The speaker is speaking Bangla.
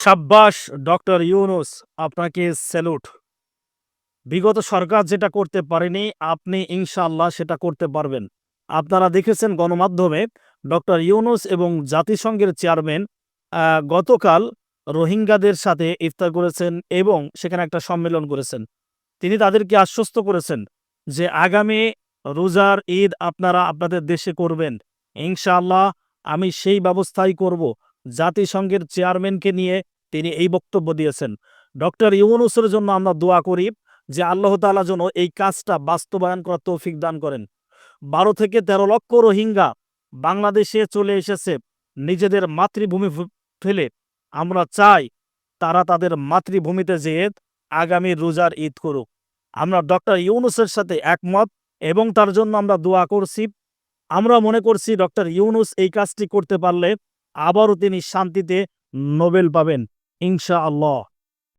সাব্বাস ডক্টর ইউনুস, আপনাকে স্যালুট। বিগত সরকার যেটা করতে পারেনি আপনি ইনশাআল্লাহ সেটা করতে পারবেন। আপনারা দেখেছেন গণমাধ্যমে ডক্টর ইউনুস এবং জাতিসংঘের চেয়ারম্যান গতকাল রোহিঙ্গাদের সাথে ইফতার করেছেন এবং সেখানে একটা সম্মেলন করেছেন। তিনি তাদেরকে আশ্বস্ত করেছেন যে আগামী রোজার ঈদ আপনারা আপনাদের দেশে করবেন। ইনশাআল্লাহ আমি সেই ব্যবস্থাই করব। জাতিসংঘের চেয়ারম্যানকে নিয়ে তিনি এই বক্তব্য দিয়েছেন। ডক্টর ইউনুসের জন্য আমরা দোয়া করি যে আল্লাহ তাআলা যেন এই কাজটা বাস্তবায়ন করার তৌফিক দান করেন। ১২ থেকে ১৩ লক্ষ রোহিঙ্গা বাংলাদেশে চলে এসেছে নিজেদের মাতৃভূমি ফেলে। আমরা চাই তারা তাদের মাতৃভূমিতে যেয়ে আগামী রোজার ঈদ করুক। আমরা ডক্টর ইউনুসের সাথে একমত এবং তার জন্য আমরা দোয়া করছি। আমরা মনে করছি ডক্টর ইউনুস এই কাজটি করতে পারলে আবারও তিনি শান্তিতে নোবেল পাবেন ইনশাআল্লাহ।